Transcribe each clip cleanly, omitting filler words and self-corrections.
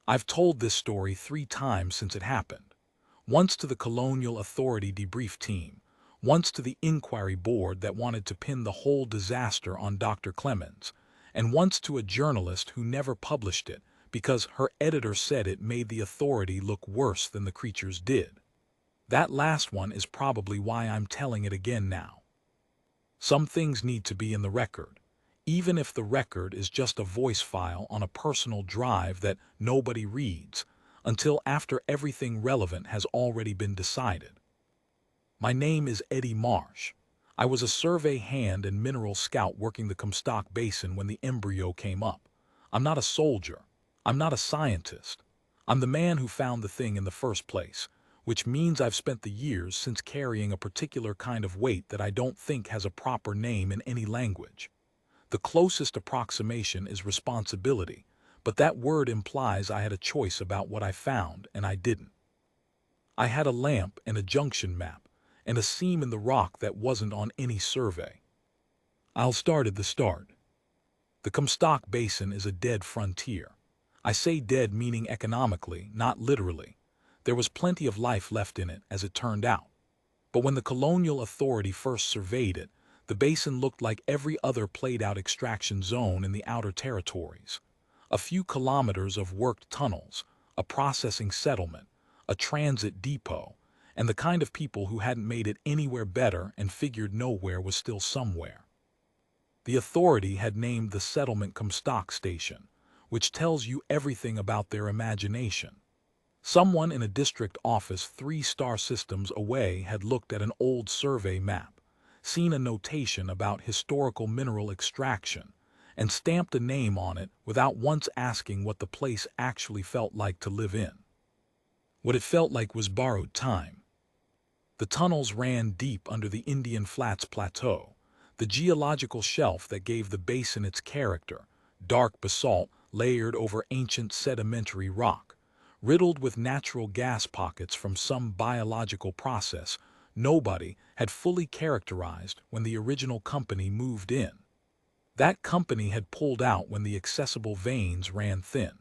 I've told this story 3 times since it happened. Once to the Colonial Authority debrief team, once to the inquiry board that wanted to pin the whole disaster on Dr. Clemens, and once to a journalist who never published it because her editor said it made the authority look worse than the creatures did. That last one is probably why I'm telling it again now. Some things need to be in the record, even if the record is just a voice file on a personal drive that nobody reads, until after everything relevant has already been decided. My name is Eddie Marsh. I was a survey hand and mineral scout working the Comstock Basin when the embryo came up. I'm not a soldier. I'm not a scientist. I'm the man who found the thing in the first place, which means I've spent the years since carrying a particular kind of weight that I don't think has a proper name in any language. The closest approximation is responsibility, but that word implies I had a choice about what I found, and I didn't. I had a lamp and a junction map, and a seam in the rock that wasn't on any survey. I'll start at the start. The Comstock Basin is a dead frontier. I say dead meaning economically, not literally. There was plenty of life left in it, as it turned out. But when the Colonial Authority first surveyed it, the basin looked like every other played-out extraction zone in the outer territories. A few kilometers of worked tunnels, a processing settlement, a transit depot, and the kind of people who hadn't made it anywhere better and figured nowhere was still somewhere. The authority had named the settlement Comstock Station, which tells you everything about their imagination. Someone in a district office 3-star systems away had looked at an old survey map, seen a notation about historical mineral extraction, and stamped a name on it without once asking what the place actually felt like to live in. What it felt like was borrowed time. The tunnels ran deep under the Indian Flats Plateau, the geological shelf that gave the basin its character, dark basalt layered over ancient sedimentary rock, riddled with natural gas pockets from some biological process nobody had fully characterized when the original company moved in. That company had pulled out when the accessible veins ran thin.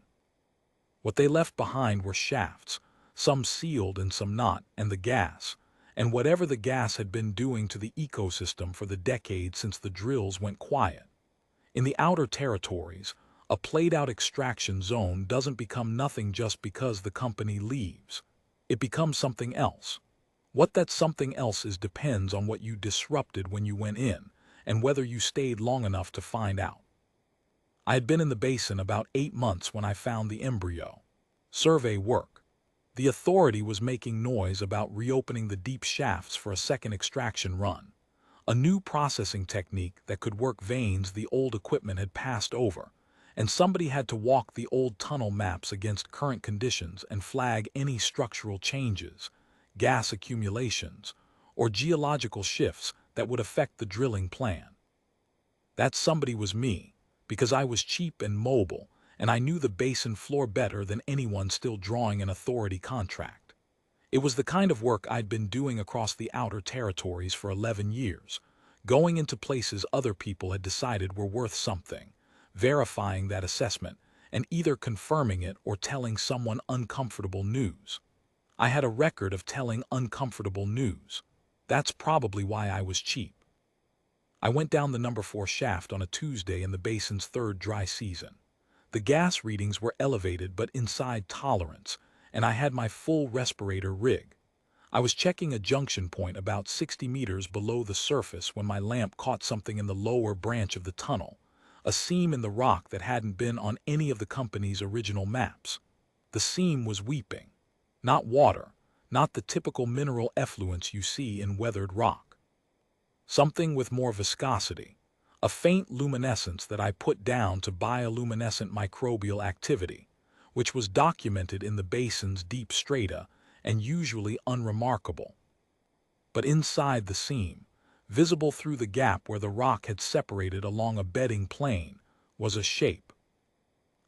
What they left behind were shafts, some sealed and some not, and the gas, and whatever the gas had been doing to the ecosystem for the decades since the drills went quiet. In the outer territories, a played-out extraction zone doesn't become nothing just because the company leaves. It becomes something else. What that something else is depends on what you disrupted when you went in, and whether you stayed long enough to find out. I had been in the basin about 8 months when I found the embryo. Survey work. The authority was making noise about reopening the deep shafts for a second extraction run. A new processing technique that could work veins the old equipment had passed over, and somebody had to walk the old tunnel maps against current conditions and flag any structural changes, gas accumulations, or geological shifts that would affect the drilling plan. That somebody was me, because I was cheap and mobile, and I knew the basin floor better than anyone still drawing an authority contract. It was the kind of work I'd been doing across the outer territories for 11 years, going into places other people had decided were worth something, verifying that assessment, and either confirming it or telling someone uncomfortable news. I had a record of telling uncomfortable news. That's probably why I was cheap. I went down the number 4 shaft on a Tuesday in the basin's 3rd dry season. The gas readings were elevated but inside tolerance, and I had my full respirator rig. I was checking a junction point about 60 meters below the surface when my lamp caught something in the lower branch of the tunnel, a seam in the rock that hadn't been on any of the company's original maps. The seam was weeping. Not water, not the typical mineral effluence you see in weathered rock. Something with more viscosity, a faint luminescence that I put down to bioluminescent microbial activity, which was documented in the basin's deep strata and usually unremarkable. But inside the seam, visible through the gap where the rock had separated along a bedding plane, was a shape.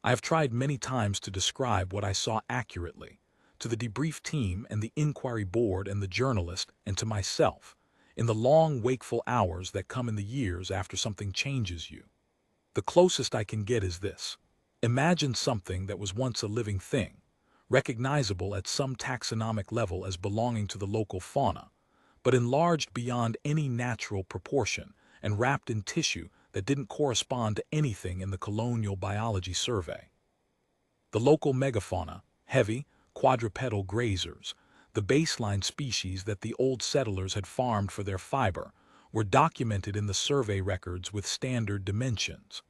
I have tried many times to describe what I saw accurately, to the debrief team and the inquiry board and the journalist and to myself, in the long wakeful hours that come in the years after something changes you. The closest I can get is this. Imagine something that was once a living thing, recognizable at some taxonomic level as belonging to the local fauna, but enlarged beyond any natural proportion and wrapped in tissue that didn't correspond to anything in the colonial biology survey. The local megafauna, heavy, quadrupedal grazers, the baseline species that the old settlers had farmed for their fiber, were documented in the survey records with standard dimensions.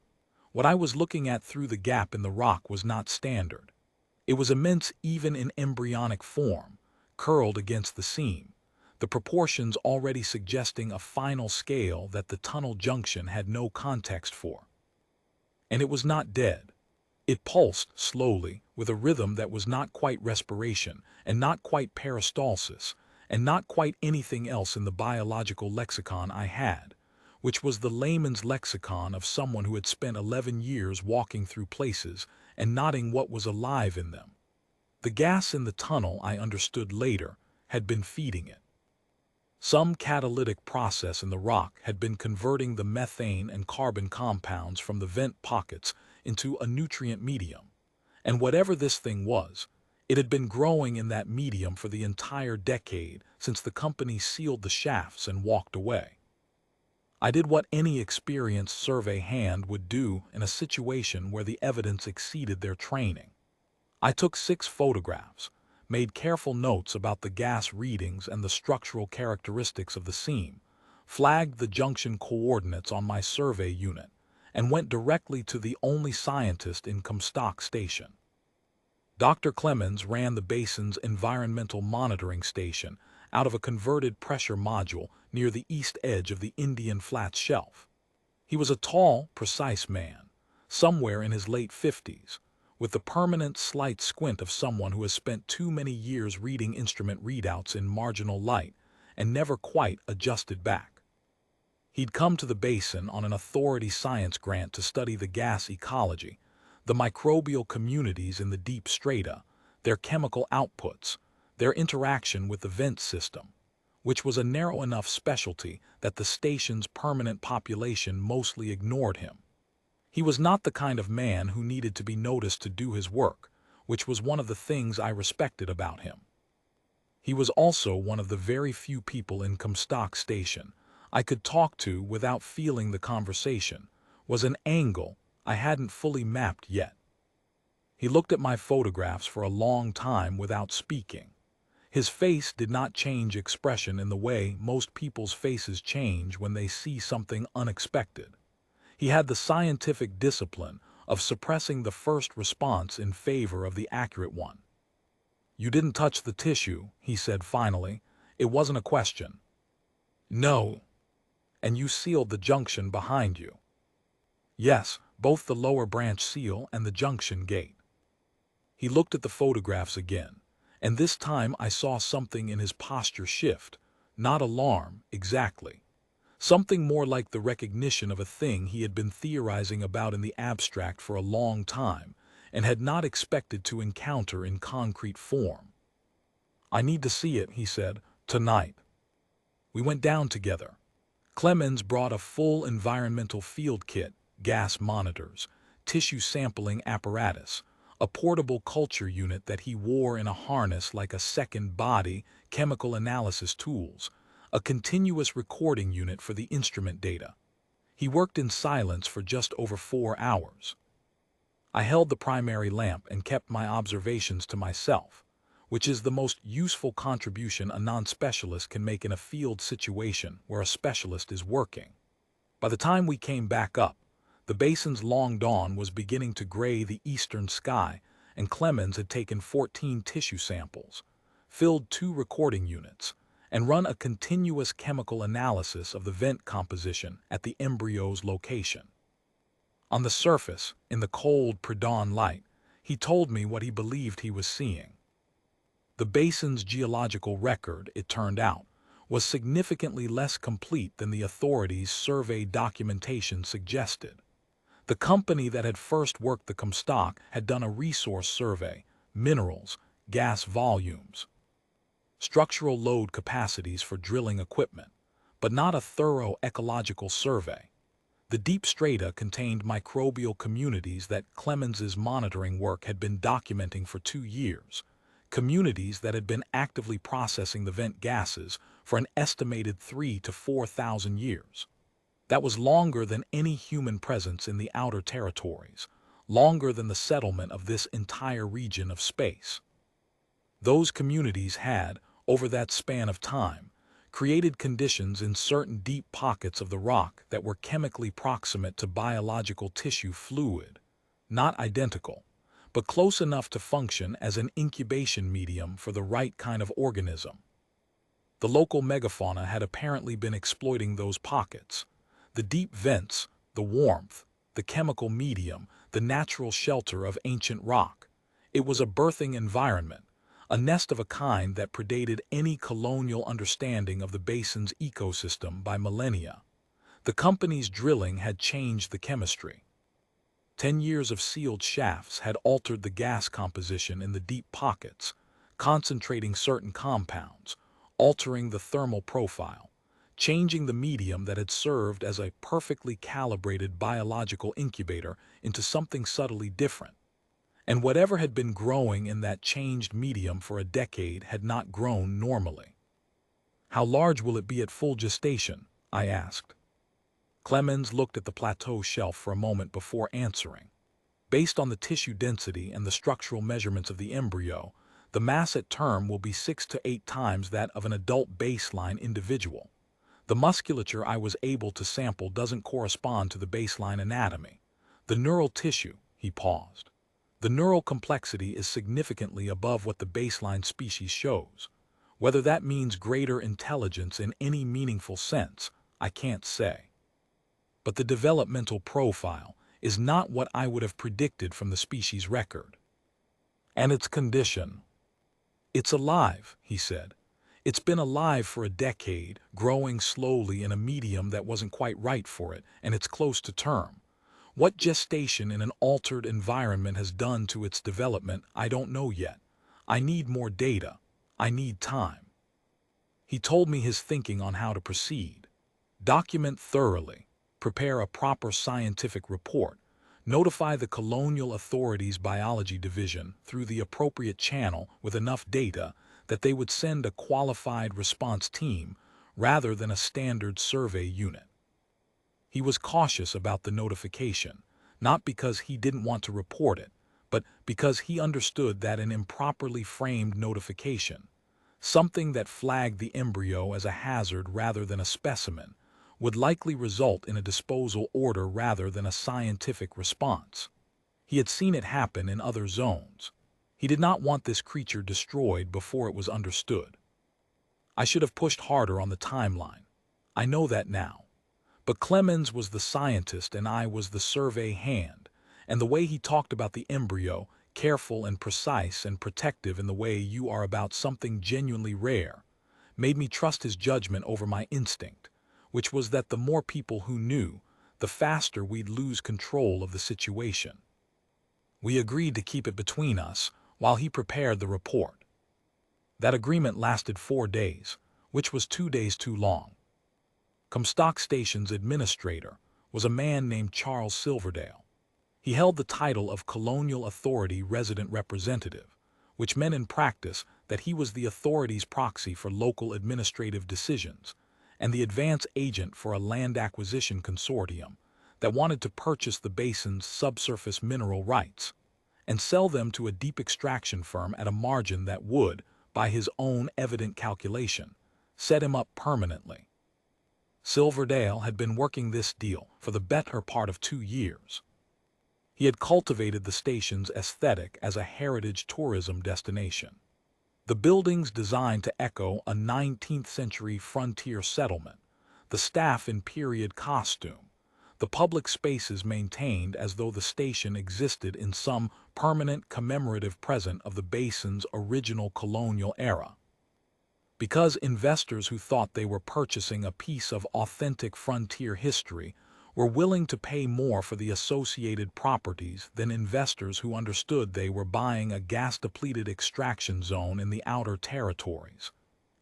What I was looking at through the gap in the rock was not standard. It was immense even in embryonic form, curled against the seam, the proportions already suggesting a final scale that the tunnel junction had no context for. And it was not dead. It pulsed slowly, with a rhythm that was not quite respiration, and not quite peristalsis, and not quite anything else in the biological lexicon I had, which was the layman's lexicon of someone who had spent 11 years walking through places and noting what was alive in them. The gas in the tunnel, I understood later, had been feeding it. Some catalytic process in the rock had been converting the methane and carbon compounds from the vent pockets into a nutrient medium. And whatever this thing was, it had been growing in that medium for the entire decade since the company sealed the shafts and walked away. I did what any experienced survey hand would do in a situation where the evidence exceeded their training. I took 6 photographs, made careful notes about the gas readings and the structural characteristics of the seam, flagged the junction coordinates on my survey unit, and went directly to the only scientist in Comstock Station. Dr. Clemens ran the basin's environmental monitoring station out of a converted pressure module near the east edge of the Indian Flats Shelf. He was a tall, precise man, somewhere in his late 50s, with the permanent slight squint of someone who has spent too many years reading instrument readouts in marginal light and never quite adjusted back. He'd come to the basin on an authority science grant to study the gas ecology, the microbial communities in the deep strata, their chemical outputs, their interaction with the vent system, which was a narrow enough specialty that the station's permanent population mostly ignored him. He was not the kind of man who needed to be noticed to do his work, which was one of the things I respected about him. He was also one of the very few people in Comstock Station I could talk to without feeling the conversation was an angle I hadn't fully mapped yet. He looked at my photographs for a long time without speaking. His face did not change expression in the way most people's faces change when they see something unexpected. He had the scientific discipline of suppressing the first response in favor of the accurate one. "You didn't touch the tissue," he said finally. "It wasn't a question." "No." "And you sealed the junction behind you." "Yes, both the lower branch seal and the junction gate." He looked at the photographs again, and this time I saw something in his posture shift, not alarm, exactly. Something more like the recognition of a thing he had been theorizing about in the abstract for a long time and had not expected to encounter in concrete form. "I need to see it," he said, "tonight." We went down together. Clemens brought a full environmental field kit, gas monitors, tissue sampling apparatus, a portable culture unit that he wore in a harness like a second body, chemical analysis tools, a continuous recording unit for the instrument data. He worked in silence for just over 4 hours. I held the primary lamp and kept my observations to myself, which is the most useful contribution a non-specialist can make in a field situation where a specialist is working. By the time we came back up, the basin's long dawn was beginning to gray the eastern sky, and Clemens had taken 14 tissue samples, filled 2 recording units, and run a continuous chemical analysis of the vent composition at the embryo's location. On the surface, in the cold pre-dawn light, he told me what he believed he was seeing. The basin's geological record, it turned out, was significantly less complete than the authorities' survey documentation suggested. The company that had first worked the Comstock had done a resource survey, minerals, gas volumes, structural load capacities for drilling equipment, but not a thorough ecological survey. The deep strata contained microbial communities that Clemens's monitoring work had been documenting for 2 years, communities that had been actively processing the vent gases for an estimated 3,000 to 4,000 years. That was longer than any human presence in the outer territories, longer than the settlement of this entire region of space. Those communities had, over that span of time, created conditions in certain deep pockets of the rock that were chemically proximate to biological tissue fluid, not identical, but close enough to function as an incubation medium for the right kind of organism. The local megafauna had apparently been exploiting those pockets. The deep vents, the warmth, the chemical medium, the natural shelter of ancient rock. It was a birthing environment, a nest of a kind that predated any colonial understanding of the basin's ecosystem by millennia. The company's drilling had changed the chemistry. 10 years of sealed shafts had altered the gas composition in the deep pockets, concentrating certain compounds, altering the thermal profile, changing the medium that had served as a perfectly calibrated biological incubator into something subtly different. And whatever had been growing in that changed medium for a decade had not grown normally. "How large will it be at full gestation?" I asked. Clemens looked at the plateau shelf for a moment before answering. "Based on the tissue density and the structural measurements of the embryo, the mass at term will be 6 to 8 times that of an adult baseline individual. The musculature I was able to sample doesn't correspond to the baseline anatomy. The neural tissue," he paused. "The neural complexity is significantly above what the baseline species shows. Whether that means greater intelligence in any meaningful sense, I can't say. But the developmental profile is not what I would have predicted from the species record." "And its condition?" "It's alive," he said. "It's been alive for a decade, growing slowly in a medium that wasn't quite right for it, and it's close to term. What gestation in an altered environment has done to its development, I don't know yet. I need more data. I need time." He told me his thinking on how to proceed. Document thoroughly, prepare a proper scientific report, notify the Colonial Authorities Biology Division through the appropriate channel with enough data that they would send a qualified response team rather than a standard survey unit. He was cautious about the notification, not because he didn't want to report it, but because he understood that an improperly framed notification, something that flagged the embryo as a hazard rather than a specimen, would likely result in a disposal order rather than a scientific response. He had seen it happen in other zones. He did not want this creature destroyed before it was understood. I should have pushed harder on the timeline. I know that now. But Clemens was the scientist and I was the survey hand, and the way he talked about the embryo, careful and precise and protective in the way you are about something genuinely rare, made me trust his judgment over my instinct, which was that the more people who knew, the faster we'd lose control of the situation. We agreed to keep it between us while he prepared the report. That agreement lasted 4 days, which was 2 days too long. Comstock Station's administrator was a man named Charles Silverdale. He held the title of Colonial Authority Resident Representative, which meant in practice that he was the authority's proxy for local administrative decisions and the advance agent for a land acquisition consortium that wanted to purchase the basin's subsurface mineral rights and sell them to a deep extraction firm at a margin that would, by his own evident calculation, set him up permanently. Silverdale had been working this deal for the better part of 2 years. He had cultivated the station's aesthetic as a heritage tourism destination. The buildings designed to echo a 19th century frontier settlement, the staff in period costume, the public spaces maintained as though the station existed in some permanent commemorative present of the basin's original colonial era. Because investors who thought they were purchasing a piece of authentic frontier history were willing to pay more for the associated properties than investors who understood they were buying a gas-depleted extraction zone in the outer territories.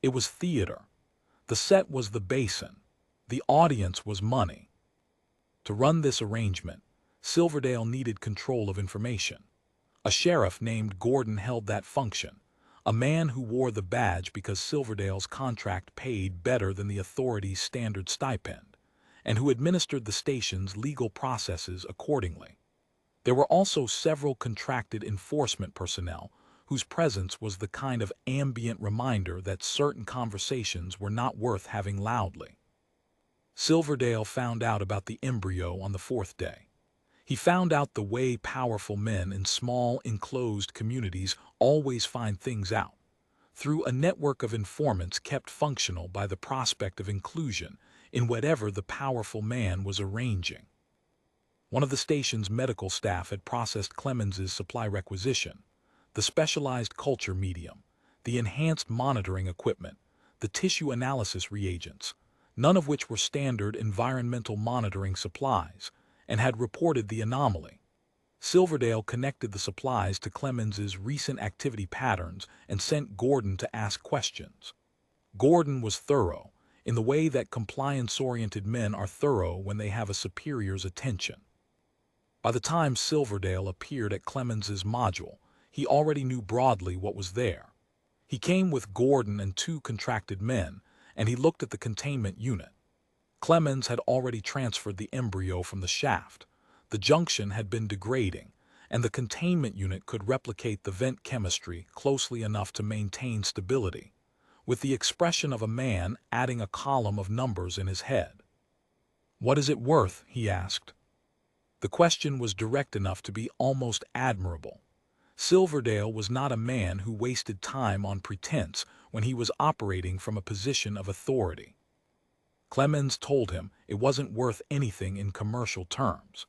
It was theater. The set was the basin. The audience was money. To run this arrangement, Silverdale needed control of information. A sheriff named Gordon held that function, a man who wore the badge because Silverdale's contract paid better than the authority's standard stipend, and who administered the station's legal processes accordingly. There were also several contracted enforcement personnel whose presence was the kind of ambient reminder that certain conversations were not worth having loudly. Silverdale found out about the embryo on the fourth day. He found out the way powerful men in small, enclosed communities always find things out, through a network of informants kept functional by the prospect of inclusion in whatever the powerful man was arranging. One of the station's medical staff had processed Clemens's supply requisition, the specialized culture medium, the enhanced monitoring equipment, the tissue analysis reagents, none of which were standard environmental monitoring supplies, and had reported the anomaly. Silverdale connected the supplies to Clemens's recent activity patterns and sent Gordon to ask questions. Gordon was thorough, in the way that compliance-oriented men are thorough when they have a superior's attention. By the time Silverdale appeared at Clemens's module, he already knew broadly what was there. He came with Gordon and two contracted men, and he looked at the containment unit. Clemens had already transferred the embryo from the shaft. The junction had been degrading, and the containment unit could replicate the vent chemistry closely enough to maintain stability, with the expression of a man adding a column of numbers in his head. "What is it worth?" he asked. The question was direct enough to be almost admirable. Silverdale was not a man who wasted time on pretense when he was operating from a position of authority. Clemens told him it wasn't worth anything in commercial terms.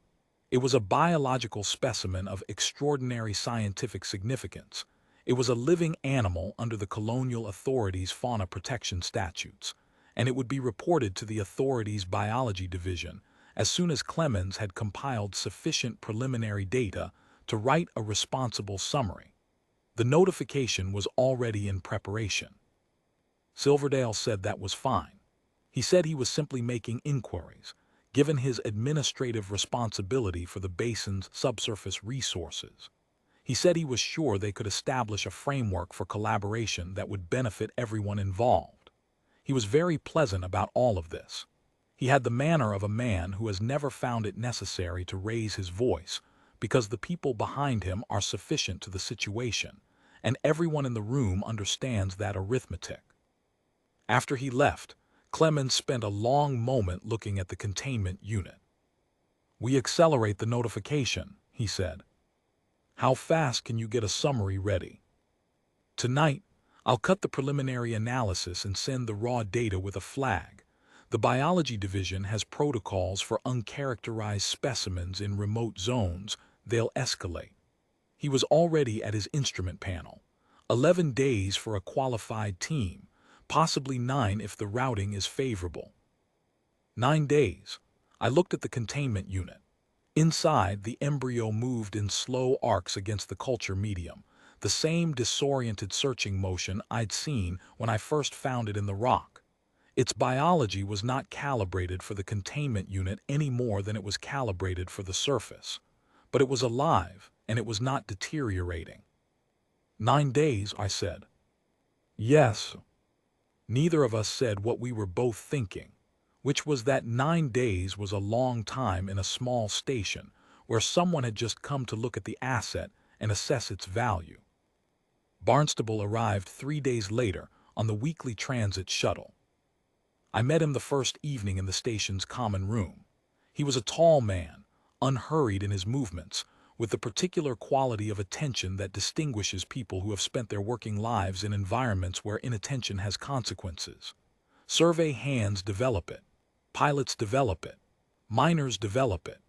It was a biological specimen of extraordinary scientific significance. It was a living animal under the colonial authorities' fauna protection statutes, and it would be reported to the authorities' biology division as soon as Clemens had compiled sufficient preliminary data to write a responsible summary. The notification was already in preparation. Silverdale said that was fine. He said he was simply making inquiries, given his administrative responsibility for the basin's subsurface resources. He said he was sure they could establish a framework for collaboration that would benefit everyone involved. He was very pleasant about all of this. He had the manner of a man who has never found it necessary to raise his voice, because the people behind him are sufficient to the situation, and everyone in the room understands that arithmetic. After he left, Clemens spent a long moment looking at the containment unit. "We accelerate the notification," he said. "How fast can you get a summary ready?" "Tonight, I'll cut the preliminary analysis and send the raw data with a flag. The biology division has protocols for uncharacterized specimens in remote zones. They'll escalate." He was already at his instrument panel. 11 days for a qualified team, possibly 9 if the routing is favorable. 9 days. I looked at the containment unit. Inside, the embryo moved in slow arcs against the culture medium, the same disoriented searching motion I'd seen when I first found it in the rock. Its biology was not calibrated for the containment unit any more than it was calibrated for the surface. But it was alive, and it was not deteriorating. 9 days, I said. Yes. Neither of us said what we were both thinking, which was that 9 days was a long time in a small station where someone had just come to look at the asset and assess its value. Barnstable arrived 3 days later on the weekly transit shuttle. I met him the first evening in the station's common room. He was a tall man, unhurried in his movements, with the particular quality of attention that distinguishes people who have spent their working lives in environments where inattention has consequences. Survey hands develop it. Pilots develop it. Miners develop it.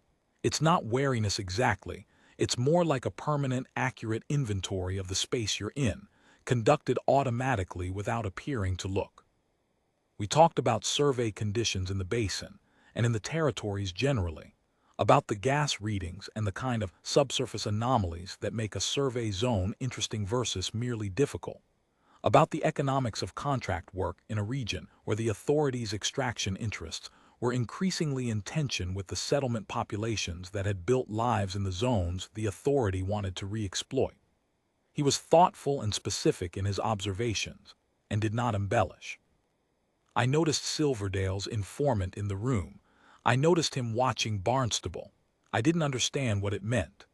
It's not wariness exactly. It's more like a permanent, accurate inventory of the space you're in, conducted automatically without appearing to look. We talked about survey conditions in the basin, and in the territories generally, about the gas readings and the kind of subsurface anomalies that make a survey zone interesting versus merely difficult, about the economics of contract work in a region where the authorities' extraction interests were increasingly in tension with the settlement populations that had built lives in the zones the authority wanted to re-exploit. He was thoughtful and specific in his observations, and did not embellish. I noticed Silverdale's informant in the room. I noticed him watching Barnstable. I didn't understand what it meant.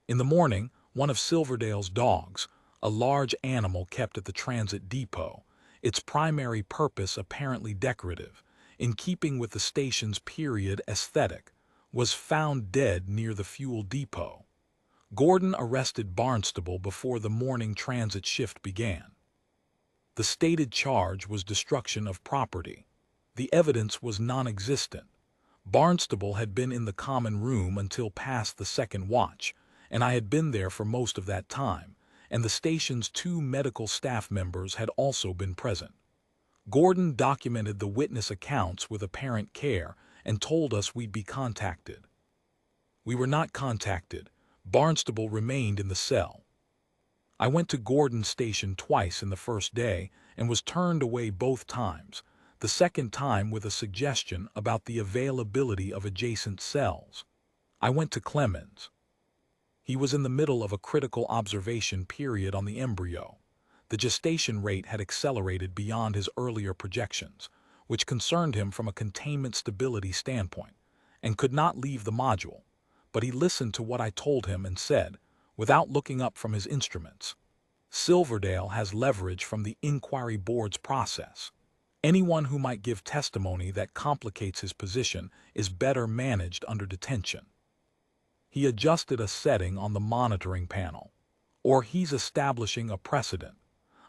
In the morning, one of Silverdale's dogs, a large animal kept at the transit depot, its primary purpose apparently decorative, in keeping with the station's period aesthetic, was found dead near the fuel depot. Gordon arrested Barnstable before the morning transit shift began. The stated charge was destruction of property. The evidence was non-existent. Barnstable had been in the common room until past the second watch, and I had been there for most of that time, and the station's 2 medical staff members had also been present. Gordon documented the witness accounts with apparent care and told us we'd be contacted. We were not contacted. Barnstable remained in the cell. I went to Gordon's station twice in the first day and was turned away both times, the second time with a suggestion about the availability of adjacent cells. I went to Clemens. He was in the middle of a critical observation period on the embryo. The gestation rate had accelerated beyond his earlier projections, which concerned him from a containment stability standpoint, and could not leave the module. But he listened to what I told him and said, without looking up from his instruments, "Silverdale has leverage from the inquiry board's process. Anyone who might give testimony that complicates his position is better managed under detention." He adjusted a setting on the monitoring panel. Or he's establishing a precedent.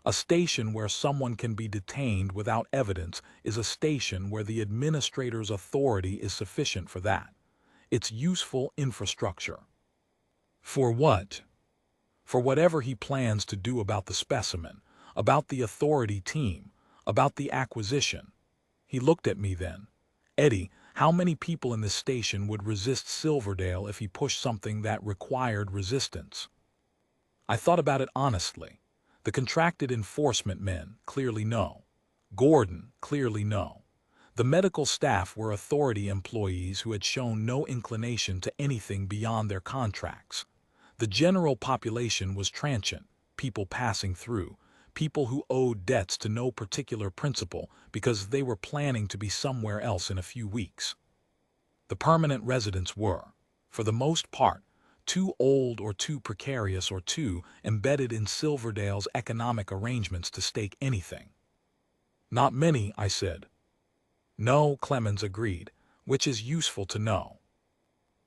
A station where someone can be detained without evidence is a station where the administrator's authority is sufficient for that. It's useful infrastructure. For what? For whatever he plans to do about the specimen, about the authority team, about the acquisition. He looked at me then. "Eddie, how many people in this station would resist Silverdale if he pushed something that required resistance?" I thought about it honestly. The contracted enforcement men, clearly no. Gordon, clearly no. The medical staff were authority employees who had shown no inclination to anything beyond their contracts. The general population was transient, people passing through, people who owed debts to no particular principle because they were planning to be somewhere else in a few weeks. The permanent residents were, for the most part, too old or too precarious or too embedded in Silverdale's economic arrangements to stake anything. "Not many," I said. "No," Clemens agreed, "which is useful to know."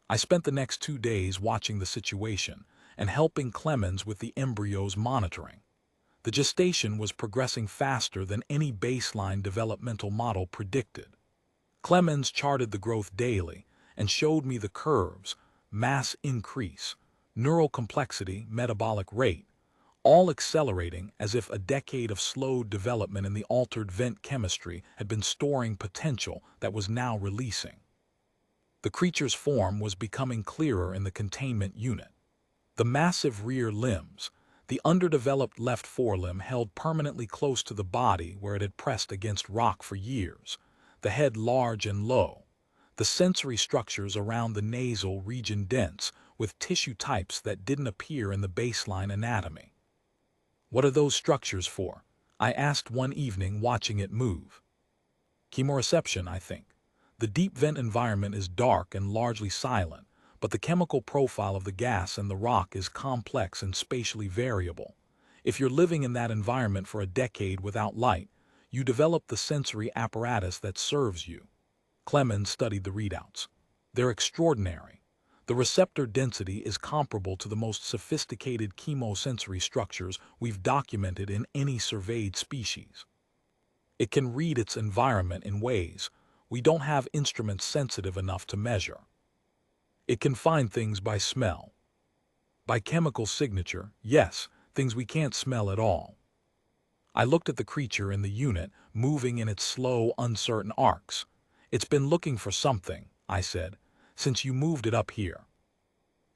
I spent the next 2 days watching the situation and helping Clemens with the embryo's monitoring. The gestation was progressing faster than any baseline developmental model predicted. Clemens charted the growth daily and showed me the curves, mass increase, neural complexity, metabolic rate, all accelerating as if a decade of slowed development in the altered vent chemistry had been storing potential that was now releasing. The creature's form was becoming clearer in the containment unit. The massive rear limbs, the underdeveloped left forelimb held permanently close to the body where it had pressed against rock for years, the head large and low, the sensory structures around the nasal region dense, with tissue types that didn't appear in the baseline anatomy. "What are those structures for?" I asked one evening watching it move. "Chemoreception, I think. The deep vent environment is dark and largely silent, but the chemical profile of the gas and the rock is complex and spatially variable. If you're living in that environment for a decade without light, you develop the sensory apparatus that serves you." Clemens studied the readouts. "They're extraordinary. The receptor density is comparable to the most sophisticated chemosensory structures we've documented in any surveyed species. It can read its environment in ways we don't have instruments sensitive enough to measure. It can find things by smell. By chemical signature, yes, things we can't smell at all." I looked at the creature in the unit, moving in its slow, uncertain arcs. "It's been looking for something," I said, "since you moved it up here."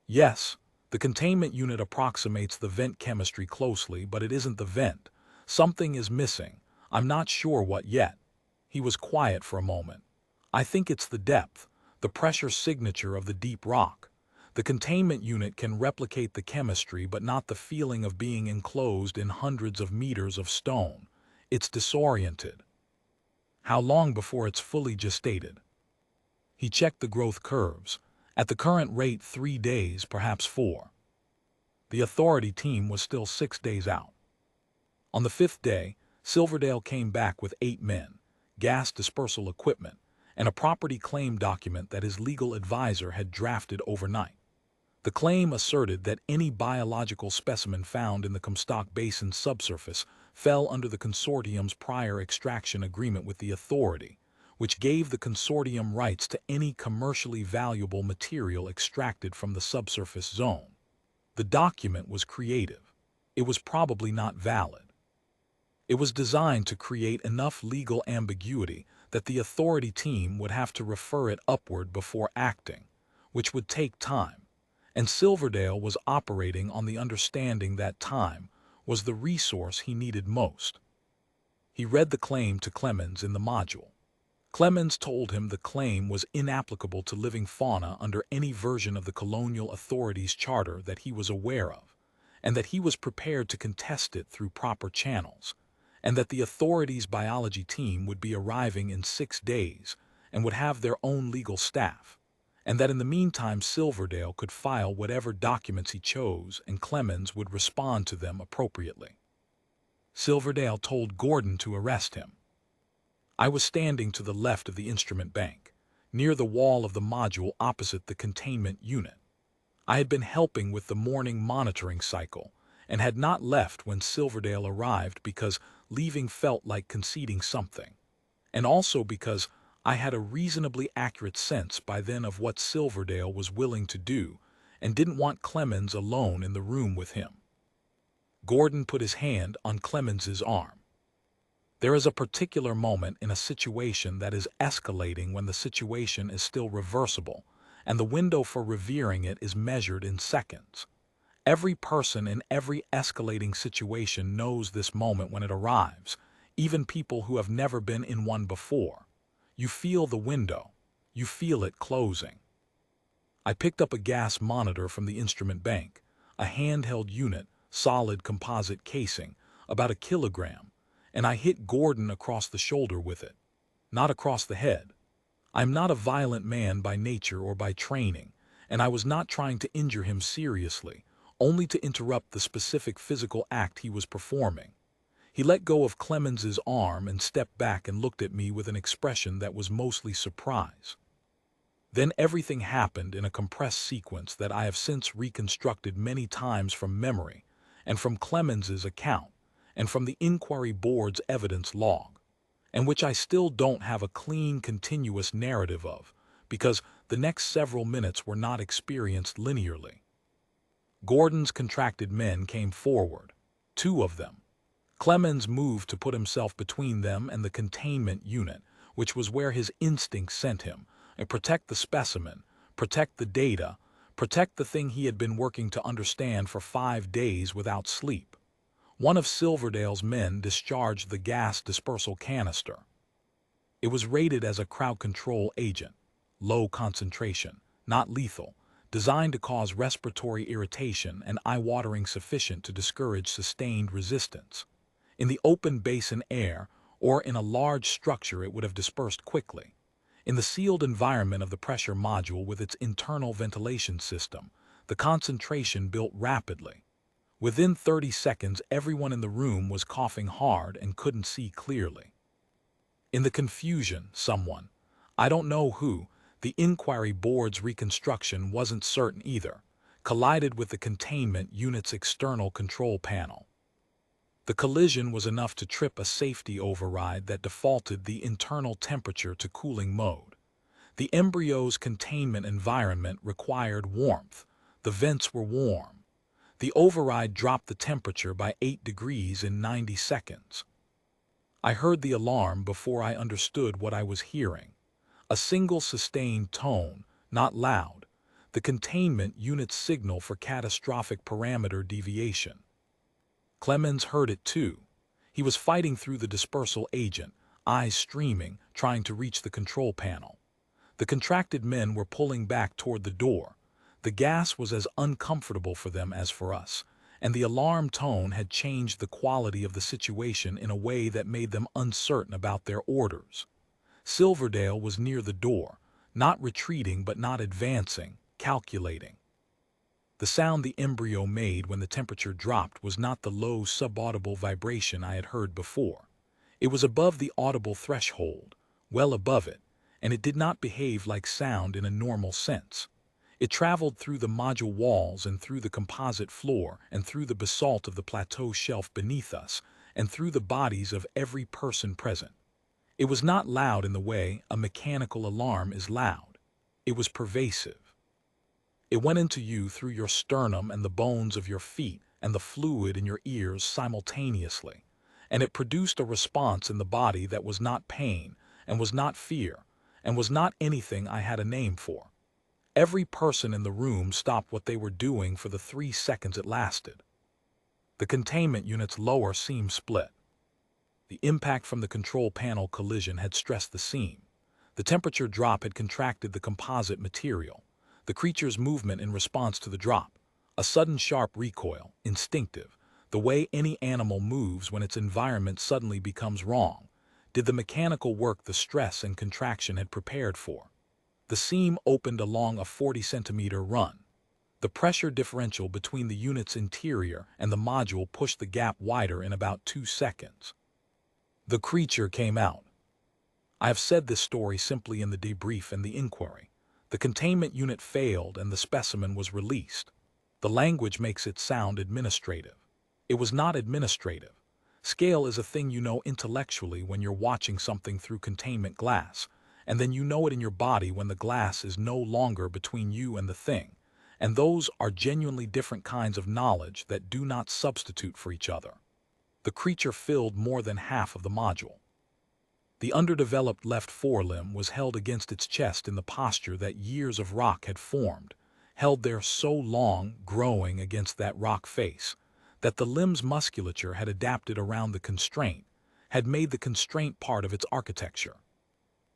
"Yes, the containment unit approximates the vent chemistry closely, but it isn't the vent. Something is missing. I'm not sure what yet." He was quiet for a moment. I think it's the depth, the pressure signature of the deep rock. The containment unit can replicate the chemistry but not the feeling of being enclosed in hundreds of meters of stone. It's disoriented. How long before it's fully gestated? He checked the growth curves. At the current rate, 3 days, perhaps 4. The authority team was still 6 days out. On the 5th day, Silverdale came back with 8 men, gas dispersal equipment, and a property claim document that his legal advisor had drafted overnight. The claim asserted that any biological specimen found in the Comstock Basin subsurface fell under the consortium's prior extraction agreement with the authority, which gave the consortium rights to any commercially valuable material extracted from the subsurface zone. The document was creative. It was probably not valid. It was designed to create enough legal ambiguity that the authority team would have to refer it upward before acting, which would take time, and Silverdale was operating on the understanding that time was the resource he needed most. He read the claim to Clemens in the module. Clemens told him the claim was inapplicable to living fauna under any version of the colonial authorities' charter that he was aware of, and that he was prepared to contest it through proper channels, and that the authorities' biology team would be arriving in 6 days and would have their own legal staff, and that in the meantime Silverdale could file whatever documents he chose and Clemens would respond to them appropriately. Silverdale told Gordon to arrest him. I was standing to the left of the instrument bank, near the wall of the module opposite the containment unit. I had been helping with the morning monitoring cycle and had not left when Silverdale arrived because leaving felt like conceding something, and also because I had a reasonably accurate sense by then of what Silverdale was willing to do and didn't want Clemens alone in the room with him. Gordon put his hand on Clemens's arm. There is a particular moment in a situation that is escalating when the situation is still reversible, and the window for revering it is measured in seconds. Every person in every escalating situation knows this moment when it arrives, even people who have never been in one before. You feel the window. You feel it closing. I picked up a gas monitor from the instrument bank, a handheld unit, solid composite casing, about 1 kilogram, and I hit Gordon across the shoulder with it, not across the head. I'm not a violent man by nature or by training, and I was not trying to injure him seriously, only to interrupt the specific physical act he was performing. He let go of Clemens's arm and stepped back and looked at me with an expression that was mostly surprise. Then everything happened in a compressed sequence that I have since reconstructed many times from memory, and from Clemens's account, and from the inquiry board's evidence log, and which I still don't have a clean, continuous narrative of, because the next several minutes were not experienced linearly. Gordon's contracted men came forward, 2 of them. Clemens moved to put himself between them and the containment unit, which was where his instinct sent him, and protect the specimen, protect the data, protect the thing he had been working to understand for 5 days without sleep. One of Silverdale's men discharged the gas dispersal canister. It was rated as a crowd control agent, low concentration, not lethal, designed to cause respiratory irritation and eye-watering sufficient to discourage sustained resistance. In the open basin air, or in a large structure, it would have dispersed quickly. In the sealed environment of the pressure module with its internal ventilation system, the concentration built rapidly. Within 30 seconds, everyone in the room was coughing hard and couldn't see clearly. In the confusion, someone, I don't know who, the inquiry board's reconstruction wasn't certain either, collided with the containment unit's external control panel. The collision was enough to trip a safety override that defaulted the internal temperature to cooling mode. The embryo's containment environment required warmth. The vents were warm. The override dropped the temperature by 8 degrees in 90 seconds. I heard the alarm before I understood what I was hearing. A single sustained tone, not loud, the containment unit's signal for catastrophic parameter deviation. Clemens heard it too. He was fighting through the dispersal agent, eyes streaming, trying to reach the control panel. The contracted men were pulling back toward the door. The gas was as uncomfortable for them as for us, and the alarm tone had changed the quality of the situation in a way that made them uncertain about their orders. Silverdale was near the door, not retreating but not advancing, calculating. The sound the embryo made when the temperature dropped was not the low, subaudible vibration I had heard before. It was above the audible threshold, well above it, and it did not behave like sound in a normal sense. It traveled through the module walls and through the composite floor and through the basalt of the plateau shelf beneath us and through the bodies of every person present. It was not loud in the way a mechanical alarm is loud. It was pervasive. It went into you through your sternum and the bones of your feet and the fluid in your ears simultaneously, and it produced a response in the body that was not pain and was not fear and was not anything I had a name for. Every person in the room stopped what they were doing for the 3 seconds it lasted. The containment unit's lower seam split. The impact from the control panel collision had stressed the seam. The temperature drop had contracted the composite material. The creature's movement in response to the drop, a sudden sharp recoil, instinctive, the way any animal moves when its environment suddenly becomes wrong, did the mechanical work the stress and contraction had prepared for. The seam opened along a 40-centimeter run. The pressure differential between the unit's interior and the module pushed the gap wider in about 2 seconds. The creature came out. I have said this story simply in the debrief and the inquiry. The containment unit failed and the specimen was released. The language makes it sound administrative. It was not administrative. Scale is a thing you know intellectually when you're watching something through containment glass, and then you know it in your body when the glass is no longer between you and the thing, and those are genuinely different kinds of knowledge that do not substitute for each other. The creature filled more than half of the module. The underdeveloped left forelimb was held against its chest in the posture that years of rock had formed, held there so long, growing against that rock face, that the limb's musculature had adapted around the constraint, had made the constraint part of its architecture.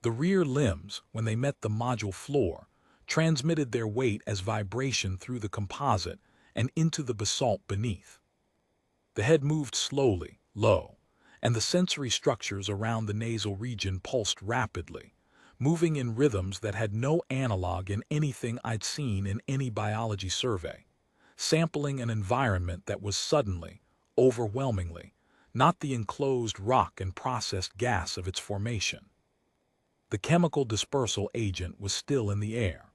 The rear limbs, when they met the module floor, transmitted their weight as vibration through the composite and into the basalt beneath. The head moved slowly, low, and the sensory structures around the nasal region pulsed rapidly, moving in rhythms that had no analog in anything I'd seen in any biology survey, sampling an environment that was suddenly, overwhelmingly, not the enclosed rock and processed gas of its formation. The chemical dispersal agent was still in the air.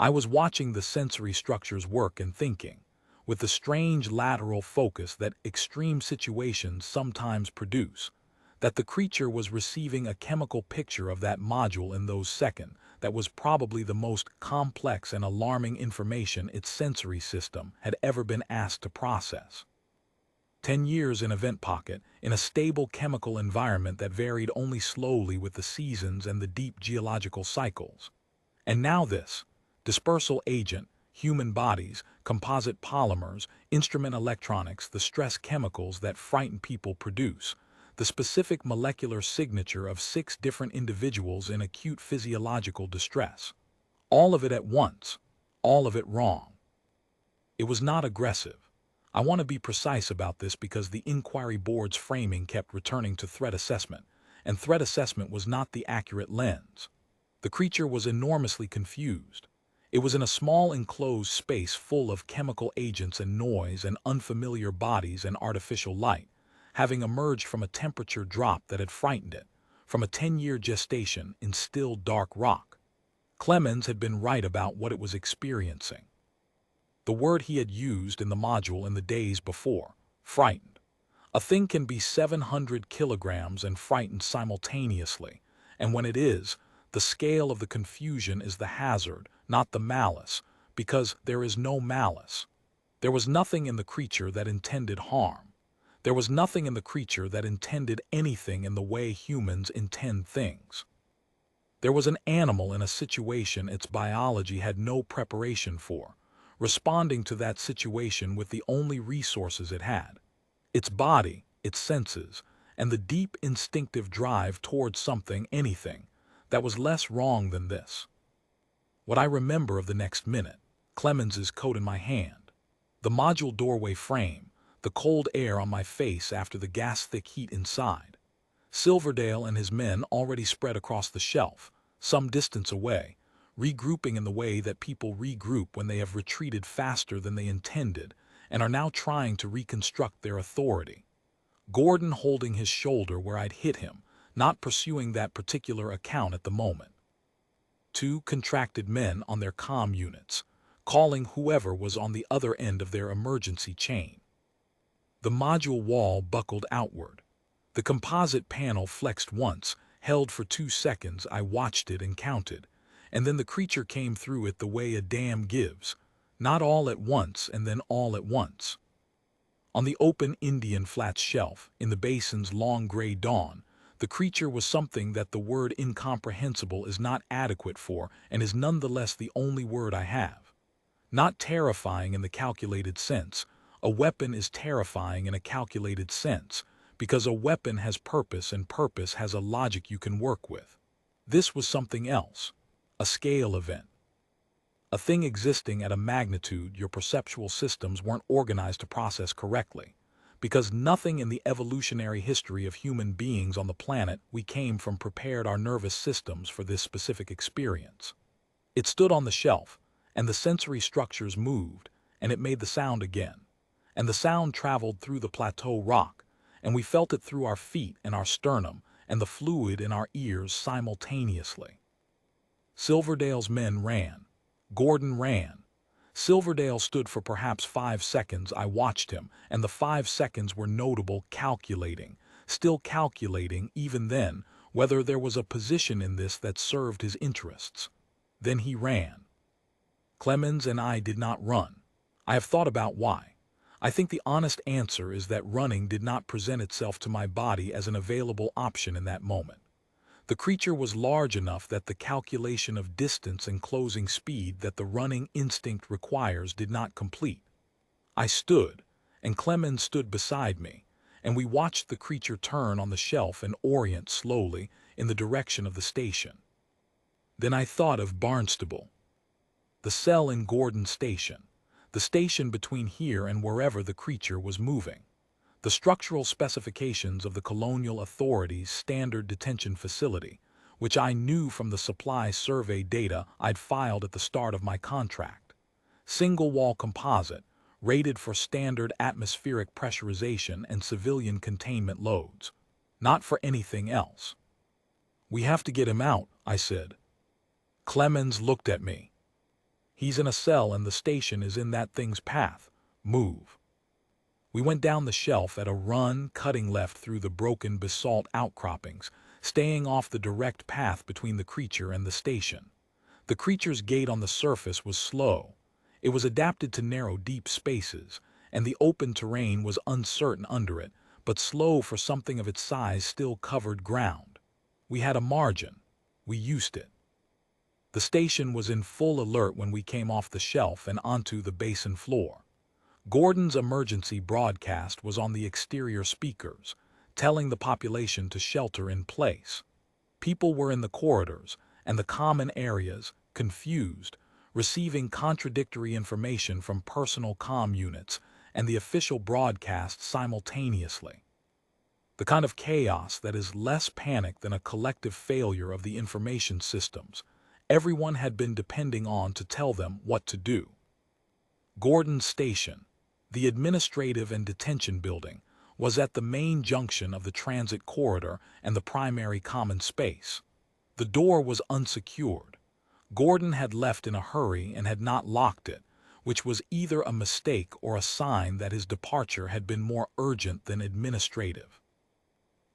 I was watching the sensory structures work and thinking, with the strange lateral focus that extreme situations sometimes produce, that the creature was receiving a chemical picture of that module in those seconds that was probably the most complex and alarming information its sensory system had ever been asked to process. 10 years in a vent pocket, in a stable chemical environment that varied only slowly with the seasons and the deep geological cycles. And now this, dispersal agent, human bodies, composite polymers, instrument electronics, the stress chemicals that frighten people produce, the specific molecular signature of 6 different individuals in acute physiological distress. All of it at once, all of it wrong. It was not aggressive. I want to be precise about this because the inquiry board's framing kept returning to threat assessment, and threat assessment was not the accurate lens. The creature was enormously confused. It was in a small enclosed space full of chemical agents and noise and unfamiliar bodies and artificial light, having emerged from a temperature drop that had frightened it, from a 10-year gestation in still dark rock. Clemens had been right about what it was experiencing. The word he had used in the module in the days before, frightened. A thing can be 700 kilograms and frightened simultaneously, and when it is, the scale of the confusion is the hazard, not the malice, because there is no malice. There was nothing in the creature that intended harm. There was nothing in the creature that intended anything in the way humans intend things. There was an animal in a situation its biology had no preparation for, responding to that situation with the only resources it had: its body, its senses, and the deep instinctive drive towards something, anything, that was less wrong than this. What I remember of the next minute: Clemens's coat in my hand, the module doorway frame, the cold air on my face after the gas-thick heat inside, Silverdale and his men already spread across the shelf, some distance away, regrouping in the way that people regroup when they have retreated faster than they intended and are now trying to reconstruct their authority. Gordon holding his shoulder where I'd hit him, not pursuing that particular account at the moment. Two contracted men on their comm units, calling whoever was on the other end of their emergency chain. The module wall buckled outward. The composite panel flexed once, held for 2 seconds. I watched it and counted, and then the creature came through it the way a dam gives, not all at once and then all at once. On the open Indian Flats shelf, in the basin's long gray dawn, the creature was something that the word incomprehensible is not adequate for and is nonetheless the only word I have. Not terrifying in the calculated sense. A weapon is terrifying in a calculated sense, because a weapon has purpose and purpose has a logic you can work with. This was something else. A scale event. A thing existing at a magnitude your perceptual systems weren't organized to process correctly, because nothing in the evolutionary history of human beings on the planet we came from prepared our nervous systems for this specific experience. It stood on the shelf, and the sensory structures moved, and it made the sound again. And the sound traveled through the plateau rock, and we felt it through our feet and our sternum and the fluid in our ears simultaneously. Silverdale's men ran. Gordon ran. Silverdale stood for perhaps 5 seconds. I watched him, and the 5 seconds were notable, calculating, still calculating even then, whether there was a position in this that served his interests. Then he ran. Clemens and I did not run. I have thought about why. I think the honest answer is that running did not present itself to my body as an available option in that moment. The creature was large enough that the calculation of distance and closing speed that the running instinct requires did not complete. I stood, and Clemens stood beside me, and we watched the creature turn on the shelf and orient slowly in the direction of the station. Then I thought of Barnstable. The cell in Gordon Station. The station between here and wherever the creature was moving. The structural specifications of the Colonial Authority's standard detention facility, which I knew from the supply survey data I'd filed at the start of my contract. Single-wall composite, rated for standard atmospheric pressurization and civilian containment loads. Not for anything else. "We have to get him out," I said. Clemens looked at me. "He's in a cell and the station is in that thing's path. Move." We went down the shelf at a run, cutting left through the broken basalt outcroppings, staying off the direct path between the creature and the station. The creature's gait on the surface was slow. It was adapted to narrow, deep spaces, and the open terrain was uncertain under it, but slow for something of its size still covered ground. We had a margin. We used it. The station was in full alert when we came off the shelf and onto the basin floor. Gordon's emergency broadcast was on the exterior speakers, telling the population to shelter in place. People were in the corridors and the common areas, confused, receiving contradictory information from personal comm units and the official broadcast simultaneously. The kind of chaos that is less panic than a collective failure of the information systems everyone had been depending on to tell them what to do. Gordon Station, the administrative and detention building, was at the main junction of the transit corridor and the primary common space. The door was unsecured. Gordon had left in a hurry and had not locked it, which was either a mistake or a sign that his departure had been more urgent than administrative.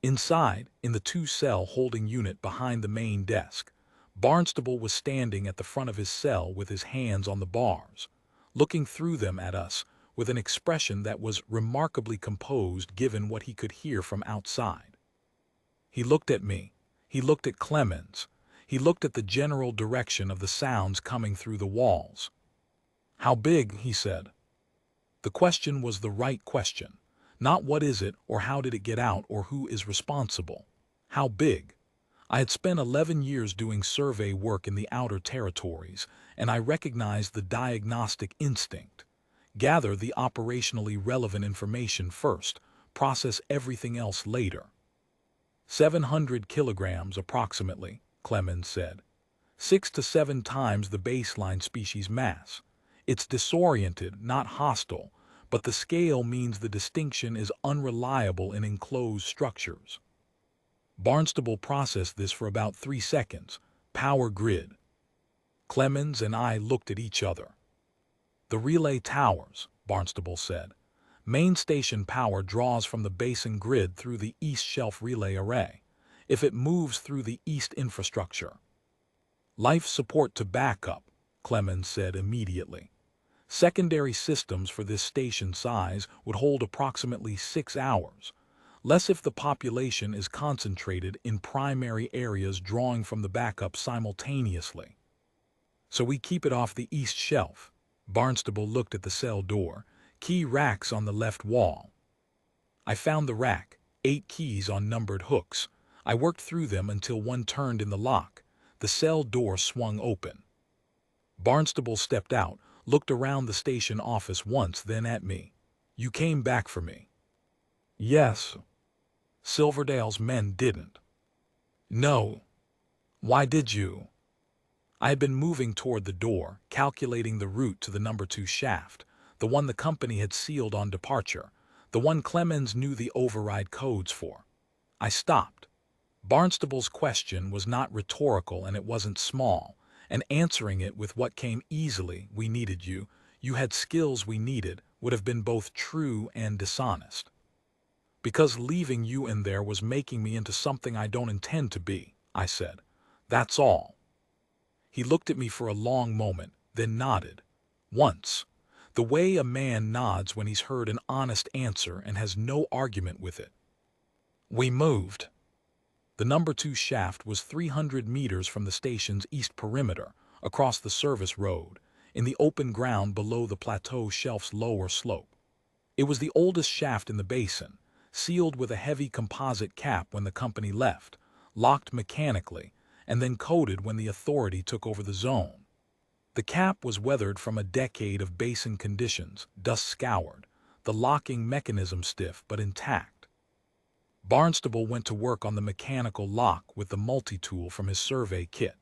Inside, in the 2-cell holding unit behind the main desk, Barnstable was standing at the front of his cell with his hands on the bars, looking through them at us with an expression that was remarkably composed given what he could hear from outside. He looked at me. He looked at Clemens. He looked at the general direction of the sounds coming through the walls. "How big?" he said. The question was the right question. Not what is it or how did it get out or who is responsible. How big? I had spent 11 years doing survey work in the outer territories, and I recognized the diagnostic instinct. Gather the operationally relevant information first, process everything else later. 700 kilograms approximately, Clemens said. 6 to 7 times the baseline species mass. It's disoriented, not hostile, but the scale means the distinction is unreliable in enclosed structures. Barnstable processed this for about 3 seconds. Power grid. Clemens and I looked at each other. The relay towers, Barnstable said. Main station power draws from the basin grid through the east shelf relay array. If it moves through the east infrastructure. Life support to backup, Clemens said immediately. Secondary systems for this station size would hold approximately 6 hours. Less if the population is concentrated in primary areas drawing from the backup simultaneously. So we keep it off the east shelf. Barnstable looked at the cell door. Key racks on the left wall. I found the rack, 8 keys on numbered hooks. I worked through them until one turned in the lock. The cell door swung open. Barnstable stepped out, looked around the station office once, then at me. You came back for me. Yes. Silverdale's men didn't. No. Why did you? I had been moving toward the door, calculating the route to the number 2 shaft, the one the company had sealed on departure, the one Clemens knew the override codes for. I stopped. Barnstable's question was not rhetorical and it wasn't small, and answering it with what came easily, we needed you, you had skills we needed, would have been both true and dishonest. Because leaving you in there was making me into something I don't intend to be, I said. That's all. He looked at me for a long moment, then nodded. Once. The way a man nods when he's heard an honest answer and has no argument with it. We moved. The number 2 shaft was 300 meters from the station's east perimeter, across the service road, in the open ground below the plateau shelf's lower slope. It was the oldest shaft in the basin, sealed with a heavy composite cap when the company left, locked mechanically, and then coated when the authority took over the zone. The cap was weathered from a decade of basin conditions, dust scoured, the locking mechanism stiff but intact. Barnstable went to work on the mechanical lock with the multi-tool from his survey kit.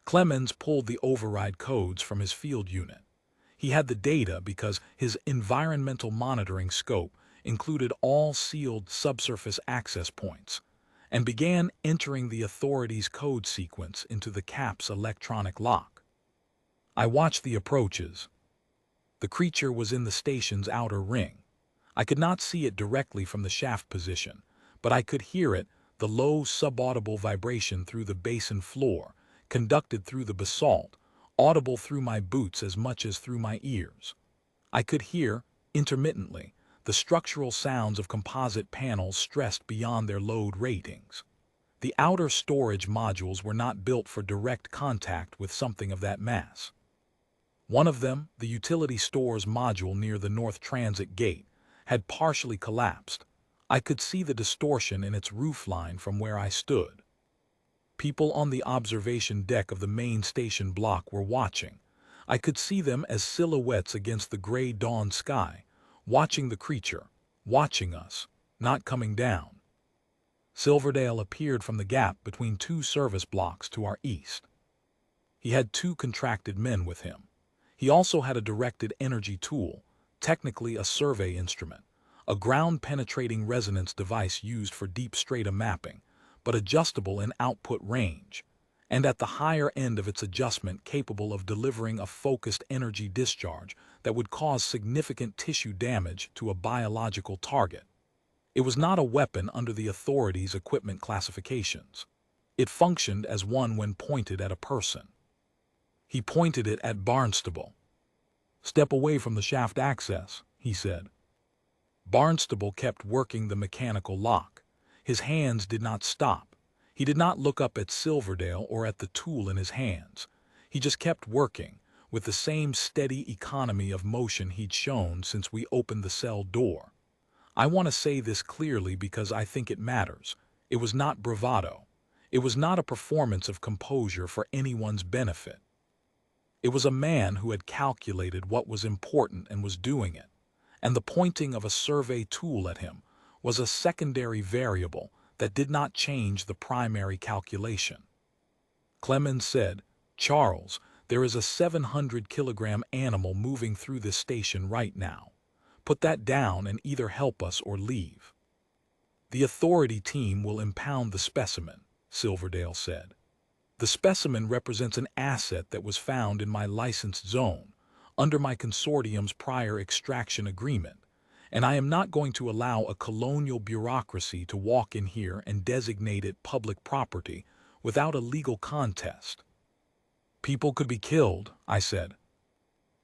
Clemens pulled the override codes from his field unit. He had the data because his environmental monitoring scope included all sealed subsurface access points, and began entering the authority's code sequence into the cap's electronic lock. I watched the approaches. The creature was in the station's outer ring. I could not see it directly from the shaft position, but I could hear it, the low subaudible vibration through the basin floor, conducted through the basalt, audible through my boots as much as through my ears. I could hear, intermittently, the structural sounds of composite panels stressed beyond their load ratings. The outer storage modules were not built for direct contact with something of that mass. One of them, the utility stores module near the North Transit Gate, had partially collapsed. I could see the distortion in its roofline from where I stood. People on the observation deck of the main station block were watching. I could see them as silhouettes against the gray dawn sky, watching the creature, watching us, not coming down. Silverdale appeared from the gap between 2 service blocks to our east. He had 2 contracted men with him. He also had a directed energy tool, technically a survey instrument, a ground-penetrating resonance device used for deep strata mapping, but adjustable in output range, and at the higher end of its adjustment capable of delivering a focused energy discharge that would cause significant tissue damage to a biological target. It was not a weapon under the authorities' equipment classifications. It functioned as one when pointed at a person. He pointed it at Barnstable. "Step away from the shaft access," he said. Barnstable kept working the mechanical lock. His hands did not stop. He did not look up at Silverdale or at the tool in his hands. He just kept working, with the same steady economy of motion he'd shown since we opened the cell door. I want to say this clearly because I think it matters. It was not bravado. It was not a performance of composure for anyone's benefit. It was a man who had calculated what was important and was doing it, and the pointing of a survey tool at him was a secondary variable that did not change the primary calculation. Clemens said, "Charles, there is a 700-kilogram animal moving through this station right now. Put that down and either help us or leave." "The authority team will impound the specimen," Silverdale said. "The specimen represents an asset that was found in my licensed zone, under my consortium's prior extraction agreement, and I am not going to allow a colonial bureaucracy to walk in here and designate it public property without a legal contest." "People could be killed," I said.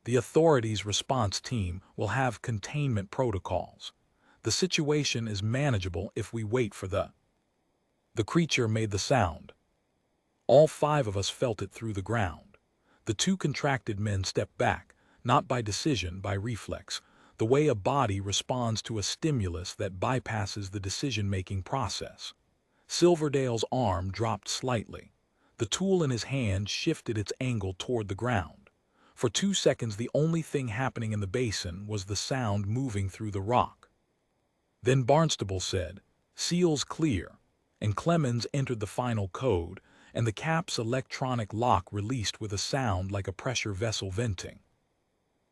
"The authorities' response team will have containment protocols. The situation is manageable if we wait for The creature made the sound. All 5 of us felt it through the ground. The 2 contracted men stepped back, not by decision, by reflex, the way a body responds to a stimulus that bypasses the decision-making process. Silverdale's arm dropped slightly. The tool in his hand shifted its angle toward the ground. For 2 seconds, the only thing happening in the basin was the sound moving through the rock. Then Barnstable said, "Seals clear," and Clemens entered the final code, and the cap's electronic lock released with a sound like a pressure vessel venting.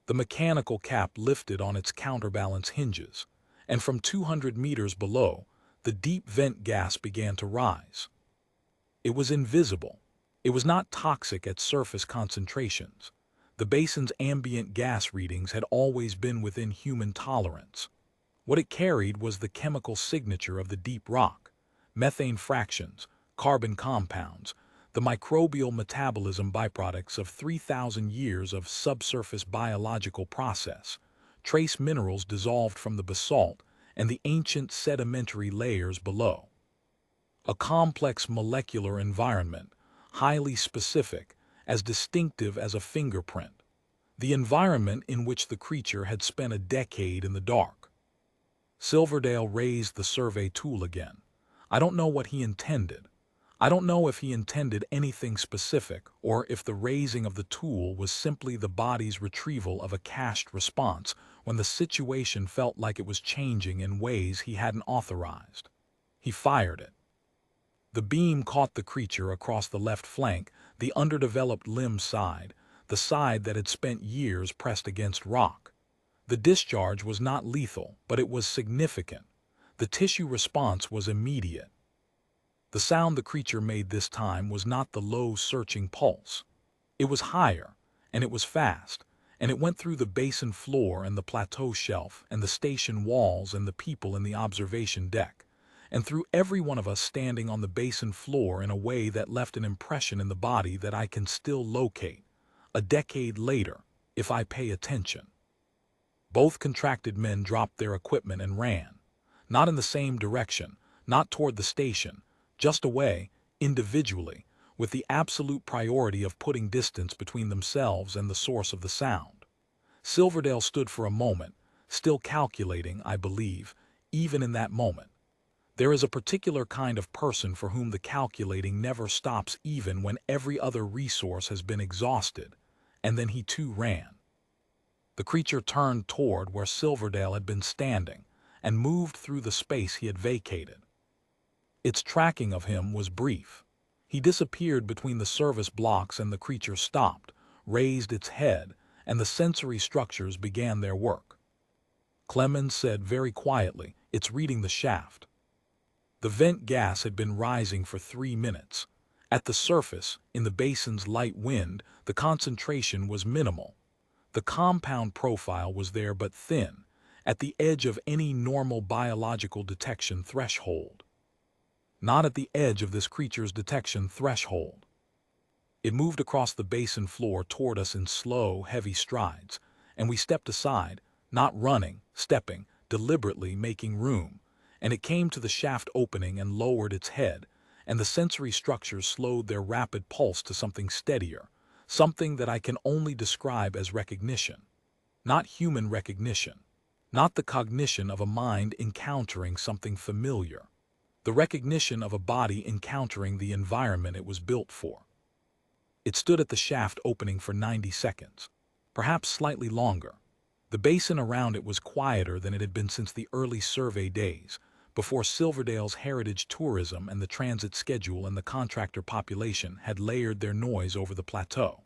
The mechanical cap lifted on its counterbalance hinges, and from 200 meters below, the deep vent gas began to rise. It was invisible. It was not toxic at surface concentrations. The basin's ambient gas readings had always been within human tolerance. What it carried was the chemical signature of the deep rock: methane fractions, carbon compounds, the microbial metabolism byproducts of 3,000 years of subsurface biological process, trace minerals dissolved from the basalt and the ancient sedimentary layers below. A complex molecular environment, highly specific, as distinctive as a fingerprint. The environment in which the creature had spent a decade in the dark. Silverdale raised the survey tool again. I don't know what he intended. I don't know if he intended anything specific, or if the raising of the tool was simply the body's retrieval of a cached response when the situation felt like it was changing in ways he hadn't authorized. He fired it. The beam caught the creature across the left flank, the underdeveloped limb side, the side that had spent years pressed against rock. The discharge was not lethal, but it was significant. The tissue response was immediate. The sound the creature made this time was not the low, searching pulse. It was higher, and it was fast, and it went through the basin floor and the plateau shelf and the station walls and the people in the observation deck, and through every one of us standing on the basin floor in a way that left an impression in the body that I can still locate, a decade later, if I pay attention. Both contracted men dropped their equipment and ran. Not in the same direction, not toward the station, just away, individually, with the absolute priority of putting distance between themselves and the source of the sound. Silverdale stood for a moment, still calculating, I believe, even in that moment. There is a particular kind of person for whom the calculating never stops even when every other resource has been exhausted, and then he too ran. The creature turned toward where Silverdale had been standing and moved through the space he had vacated. Its tracking of him was brief. He disappeared between the service blocks and the creature stopped, raised its head, and the sensory structures began their work. Clemens said very quietly, "It's reading the shaft." The vent gas had been rising for 3 minutes. At the surface, in the basin's light wind, the concentration was minimal. The compound profile was there but thin, at the edge of any normal biological detection threshold. Not at the edge of this creature's detection threshold. It moved across the basin floor toward us in slow, heavy strides, and we stepped aside, not running, stepping, deliberately making room, and it came to the shaft opening and lowered its head, and the sensory structures slowed their rapid pulse to something steadier, something that I can only describe as recognition. Not human recognition, not the cognition of a mind encountering something familiar. the recognition of a body encountering the environment it was built for. It stood at the shaft opening for 90 seconds, perhaps slightly longer. The basin around it was quieter than it had been since the early survey days, before Silverdale's heritage tourism and the transit schedule and the contractor population had layered their noise over the plateau.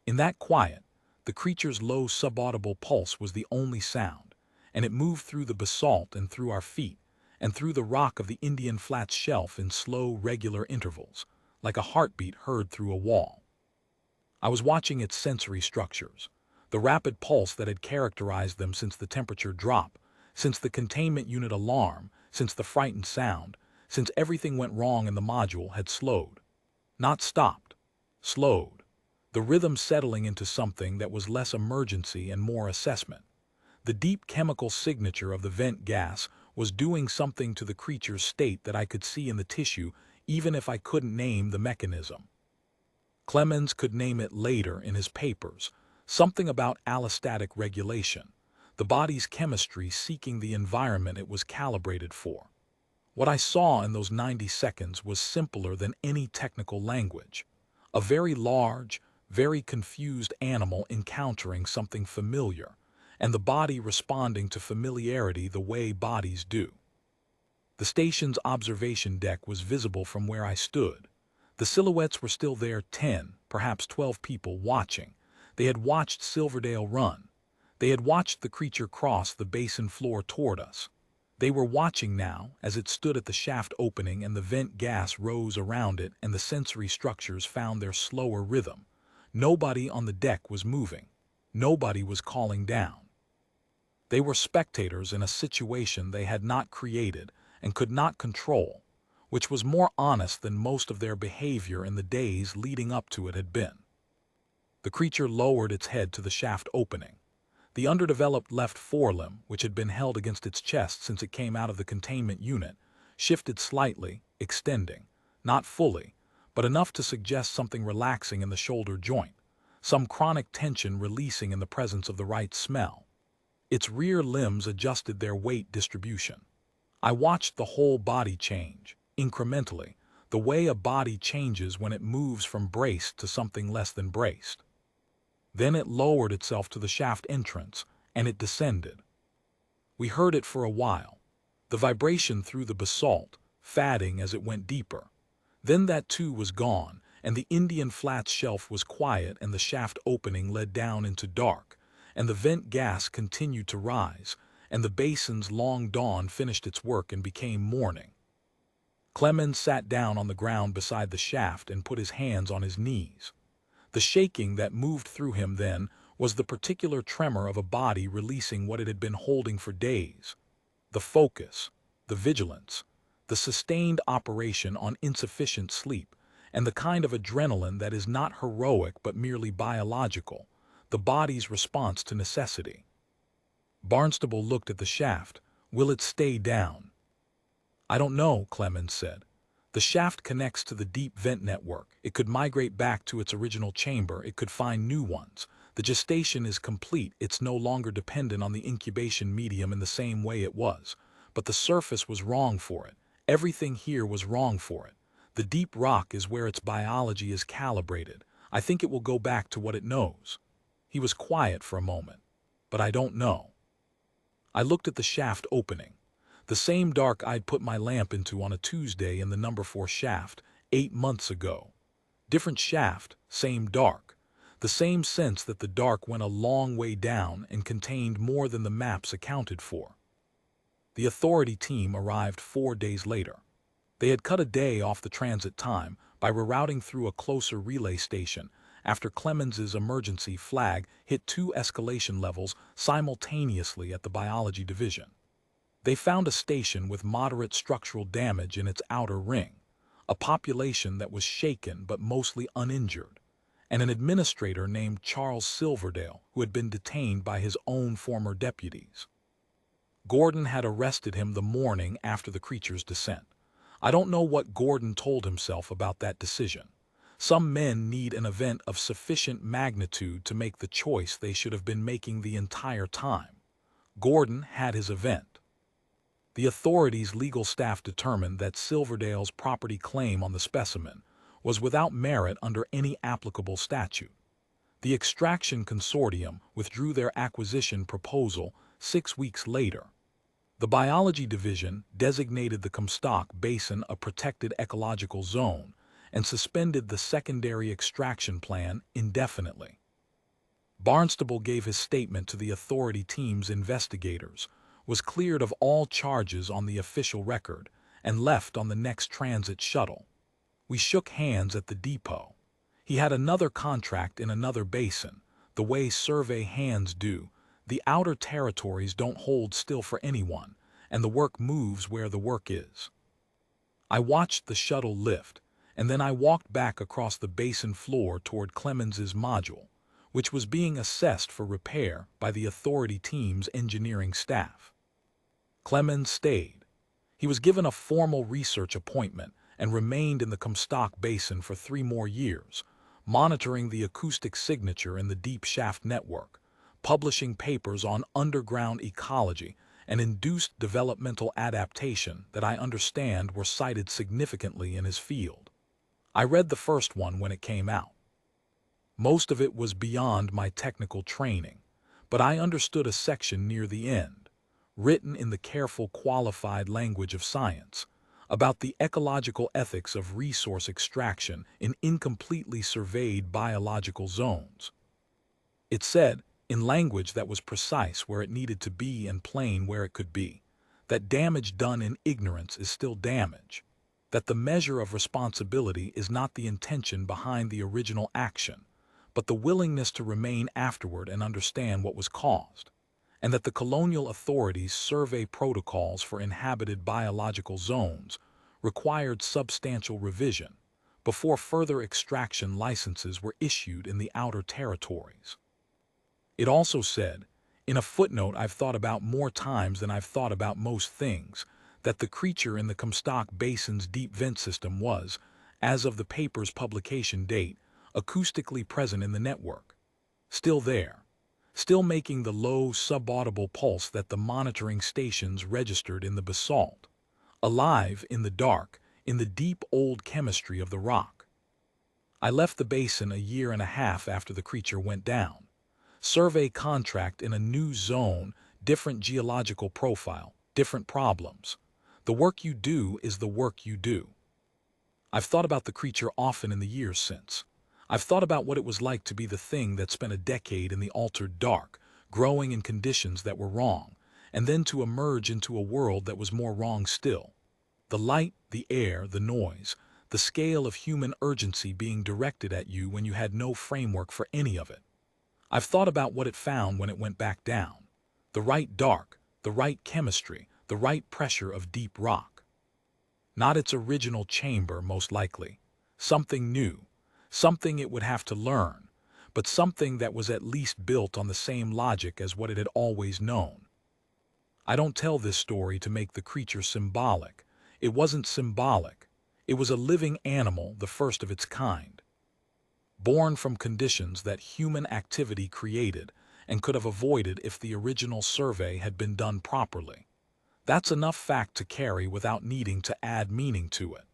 In that quiet, the creature's low subaudible pulse was the only sound, and it moved through the basalt and through our feet, and through the rock of the Indian Flats shelf in slow, regular intervals, like a heartbeat heard through a wall. I was watching its sensory structures, the rapid pulse that had characterized them since the temperature drop, since the containment unit alarm, since the frightened sound, since everything went wrong and the module had slowed. Not stopped, slowed. The rhythm settling into something that was less emergency and more assessment. The deep chemical signature of the vent gas was doing something to the creature's state that I could see in the tissue, even if I couldn't name the mechanism. Clemens could name it later in his papers, something about allostatic regulation, the body's chemistry seeking the environment it was calibrated for. What I saw in those 90 seconds was simpler than any technical language. A very large, very confused animal encountering something familiar, and the body responding to familiarity the way bodies do. The station's observation deck was visible from where I stood. The silhouettes were still there, 10, perhaps 12 people watching. They had watched Silverdale run. They had watched the creature cross the basin floor toward us. They were watching now as it stood at the shaft opening and the vent gas rose around it and the sensory structures found their slower rhythm. Nobody on the deck was moving. Nobody was calling down. They were spectators in a situation they had not created and could not control, which was more honest than most of their behavior in the days leading up to it had been. The creature lowered its head to the shaft opening. The underdeveloped left forelimb, which had been held against its chest since it came out of the containment unit, shifted slightly, extending, not fully, but enough to suggest something relaxing in the shoulder joint, some chronic tension releasing in the presence of the right smell. Its rear limbs adjusted their weight distribution. I watched the whole body change, incrementally, the way a body changes when it moves from braced to something less than braced. Then it lowered itself to the shaft entrance, and it descended. We heard it for a while, the vibration through the basalt, fading as it went deeper. Then that too was gone, and the Indian Flats shelf was quiet and the shaft opening led down into dark, and the vent gas continued to rise, and the basin's long dawn finished its work and became morning. Clemens sat down on the ground beside the shaft and put his hands on his knees. The shaking that moved through him then was the particular tremor of a body releasing what it had been holding for days. The focus, the vigilance, the sustained operation on insufficient sleep, and the kind of adrenaline that is not heroic but merely biological, the body's response to necessity. Barnstable looked at the shaft. Will it stay down? I don't know, Clemens said. The shaft connects to the deep vent network. It could migrate back to its original chamber. It could find new ones. The gestation is complete. It's no longer dependent on the incubation medium in the same way it was. But the surface was wrong for it. Everything here was wrong for it. The deep rock is where its biology is calibrated. I think it will go back to what it knows. He was quiet for a moment. But I don't know. I looked at the shaft opening. The same dark I'd put my lamp into on a Tuesday in the number 4 shaft, 8 months ago. Different shaft, same dark. The same sense that the dark went a long way down and contained more than the maps accounted for. The authority team arrived 4 days later. They had cut a day off the transit time by rerouting through a closer relay station after Clemens's emergency flag hit 2 escalation levels simultaneously at the biology division. They found a station with moderate structural damage in its outer ring, a population that was shaken but mostly uninjured, and an administrator named Charles Silverdale who had been detained by his own former deputies. Gordon had arrested him the morning after the creature's descent. I don't know what Gordon told himself about that decision. Some men need an event of sufficient magnitude to make the choice they should have been making the entire time. Gordon had his event. The authorities' legal staff determined that Silverdale's property claim on the specimen was without merit under any applicable statute. The extraction consortium withdrew their acquisition proposal 6 weeks later. The biology division designated the Comstock Basin a protected ecological zone and suspended the secondary extraction plan indefinitely. Barnstable gave his statement to the authority team's investigators, was cleared of all charges on the official record, and left on the next transit shuttle. We shook hands at the depot. He had another contract in another basin, the way survey hands do. The outer territories don't hold still for anyone, and the work moves where the work is. I watched the shuttle lift, and then I walked back across the basin floor toward Clemens's module, which was being assessed for repair by the authority team's engineering staff. Clemens stayed. He was given a formal research appointment and remained in the Comstock Basin for 3 more years, monitoring the acoustic signature in the deep shaft network, publishing papers on underground ecology and induced developmental adaptation that I understand were cited significantly in his field. I read the first one when it came out. Most of it was beyond my technical training, but I understood a section near the end, written in the careful, qualified language of science, about the ecological ethics of resource extraction in incompletely surveyed biological zones. It said, in language that was precise where it needed to be and plain where it could be, that damage done in ignorance is still damage, that the measure of responsibility is not the intention behind the original action, but the willingness to remain afterward and understand what was caused, and that the colonial authorities' survey protocols for inhabited biological zones required substantial revision before further extraction licenses were issued in the outer territories. It also said, in a footnote I've thought about more times than I've thought about most things, that the creature in the Comstock Basin's deep vent system was, as of the paper's publication date, acoustically present in the network, still there, still making the low, subaudible pulse that the monitoring stations registered in the basalt, alive in the dark, in the deep old chemistry of the rock. I left the basin a year and a half after the creature went down. Survey contract in a new zone, different geological profile, different problems. The work you do is the work you do. I've thought about the creature often in the years since. I've thought about what it was like to be the thing that spent a decade in the altered dark, growing in conditions that were wrong, and then to emerge into a world that was more wrong still. The light, the air, the noise, the scale of human urgency being directed at you when you had no framework for any of it. I've thought about what it found when it went back down. The right dark, the right chemistry, the right pressure of deep rock. Not its original chamber, most likely. Something new. Something it would have to learn, but something that was at least built on the same logic as what it had always known. I don't tell this story to make the creature symbolic. It wasn't symbolic. It was a living animal, the first of its kind. Born from conditions that human activity created and could have avoided if the original survey had been done properly. That's enough fact to carry without needing to add meaning to it.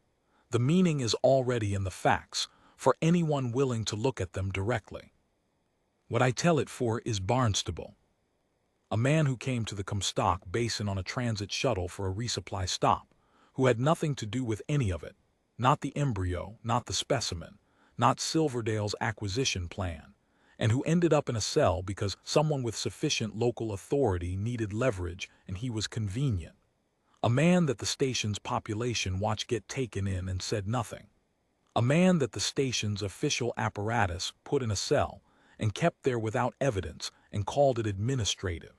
The meaning is already in the facts, for anyone willing to look at them directly. What I tell it for is Barnstable, a man who came to the Comstock Basin on a transit shuttle for a resupply stop, who had nothing to do with any of it, not the embryo, not the specimen, not Silverdale's acquisition plan, and who ended up in a cell because someone with sufficient local authority needed leverage and he was convenient. A man that the station's population watched get taken in and said nothing. A man that the station's official apparatus put in a cell and kept there without evidence and called it administrative.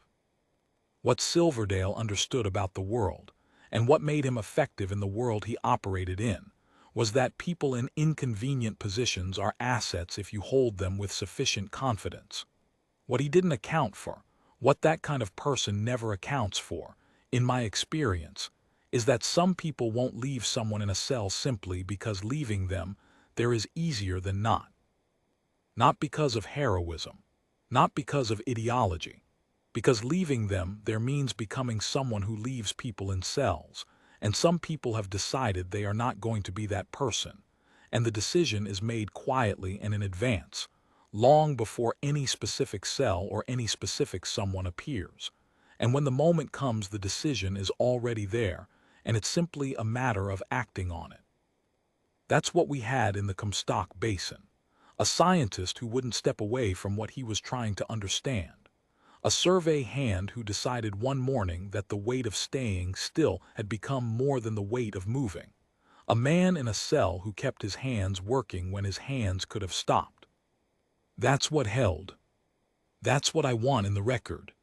What Silverdale understood about the world, and what made him effective in the world he operated in, was that people in inconvenient positions are assets if you hold them with sufficient confidence. What he didn't account for, what that kind of person never accounts for, in my experience, is that some people won't leave someone in a cell simply because leaving them there is easier than not. Not because of heroism, not because of ideology, Because leaving them there means becoming someone who leaves people in cells, and some people have decided they are not going to be that person, and the decision is made quietly and in advance, long before any specific cell or any specific someone appears. And when the moment comes, the decision is already there, and it's simply a matter of acting on it. That's what we had in the Comstock Basin. A scientist who wouldn't step away from what he was trying to understand. A survey hand who decided one morning that the weight of staying still had become more than the weight of moving. A man in a cell who kept his hands working when his hands could have stopped. That's what held. That's what I want in the record.